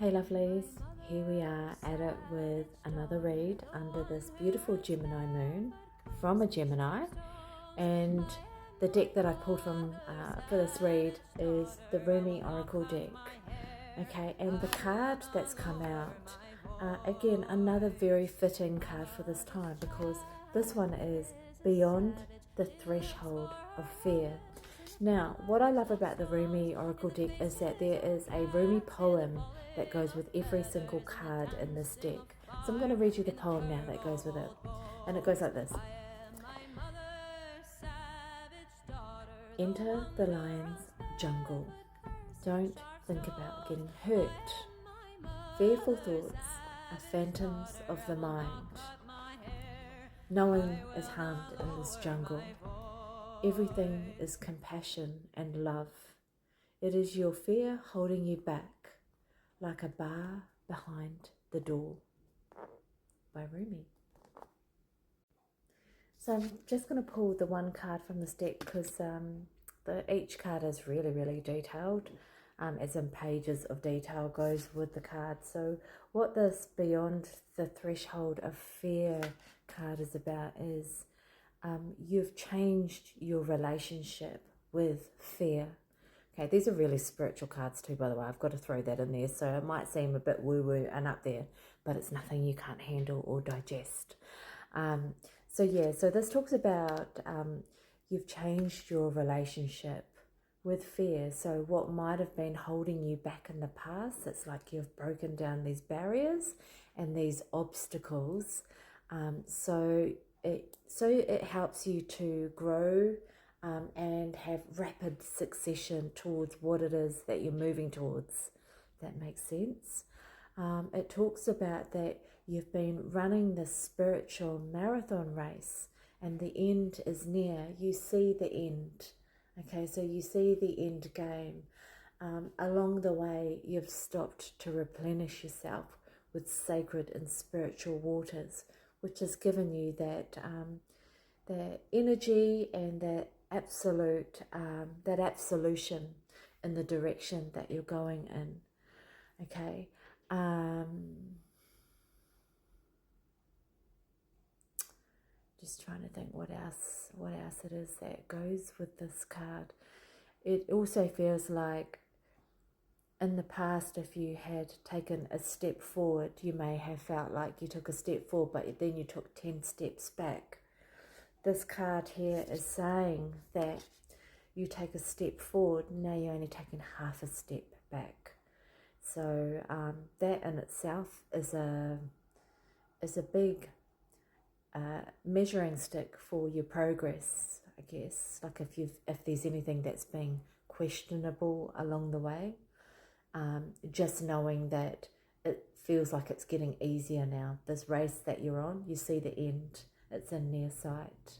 Hey lovelies, here we are at it with another read under this beautiful Gemini moon from a Gemini, and the deck that I pulled from for this read is the Rumi Oracle deck. Okay, and the card that's come out, again another very fitting card for this time, because this one is beyond the threshold of fear. Now, what I love about the Rumi Oracle deck is that there is a Rumi poem that goes with every single card in this deck. So I'm going to read you the poem now that goes with it. And it goes like this. Enter the lion's jungle. Don't think about getting hurt. Fearful thoughts are phantoms of the mind. No one is harmed in this jungle. Everything is compassion and love. It is your fear holding you back, like a bar behind the door. By Rumi. So I'm just going to pull the one card from this deck, because each card is really detailed, as in pages of detail goes with the card. So what this beyond the threshold of fear card is about is you've changed your relationship with fear. Okay, these are really spiritual cards too, by the way. I've got to throw that in there. So it might seem a bit woo-woo and up there, but it's nothing you can't handle or digest. So this talks about you've changed your relationship with fear. So what might have been holding you back in the past, it's like you've broken down these barriers and these obstacles. So it helps you to grow and have rapid succession towards what it is that you're moving towards. That makes sense. It talks about that you've been running this spiritual marathon race and the end is near. You see the end. Okay, so you see the end game. Along the way, you've stopped to replenish yourself with sacred and spiritual waters, which has given you that energy and that absolution in the direction that you're going in. Okay. Just trying to think what else it is that goes with this card. It also feels like in the past, if you had taken a step forward, you may have felt like you took a step forward, but then you took 10 steps back. This card here is saying that you take a step forward, now you're only taking half a step back. So that in itself is a big measuring stick for your progress, I guess. Like if there's anything that's been questionable along the way. Just knowing that it feels like it's getting easier now. This race that you're on, you see the end. It's in near sight.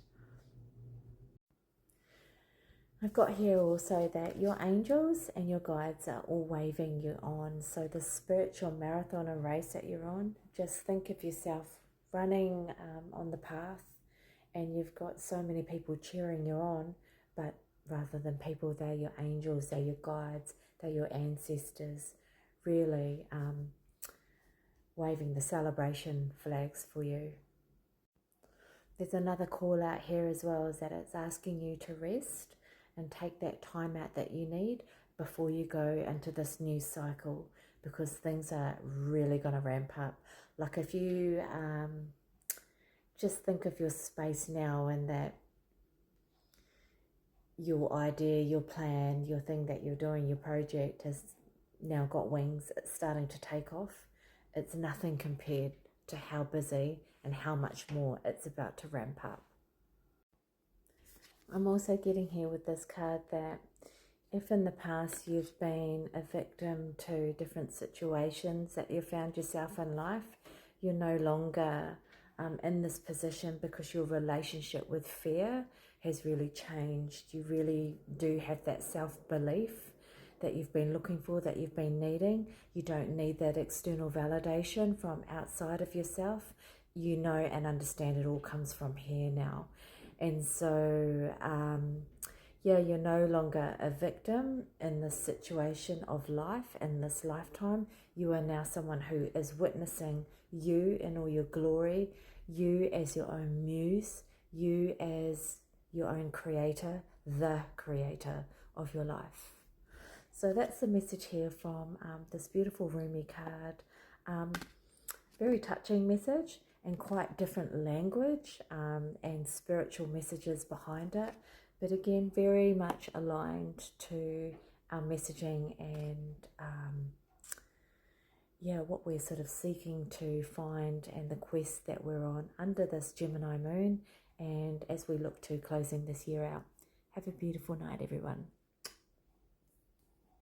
I've got here also that your angels and your guides are all waving you on. So the spiritual marathon and race that you're on, just think of yourself running on the path, and you've got so many people cheering you on, but rather than people, they're your angels, they're your guides, they're your ancestors, really waving the celebration flags for you. There's another call out here as well, is that it's asking you to rest and take that time out that you need before you go into this new cycle, because things are really going to ramp up. Like if you just think of your space now, and that your idea, your plan, your thing that you're doing, your project has now got wings. It's starting to take off. It's nothing compared to how busy and how much more it's about to ramp up. I'm also getting here with this card that if in the past you've been a victim to different situations that you found yourself in life, you're no longer in this position, because your relationship with fear has really changed. You really do have that self-belief that you've been looking for, that you've been needing. You don't need that external validation from outside of yourself. You know and understand it all comes from here now. And so Yeah, you're no longer a victim in this situation of life in this lifetime. You are now someone who is witnessing you in all your glory, you as your own muse, you as your own creator, the creator of your life. So that's the message here from this beautiful Rumi card. Very touching message and quite different language and spiritual messages behind it. But again, very much aligned to our messaging and what we're sort of seeking to find and the quest that we're on under this Gemini moon. And as we look to closing this year out, have a beautiful night, everyone.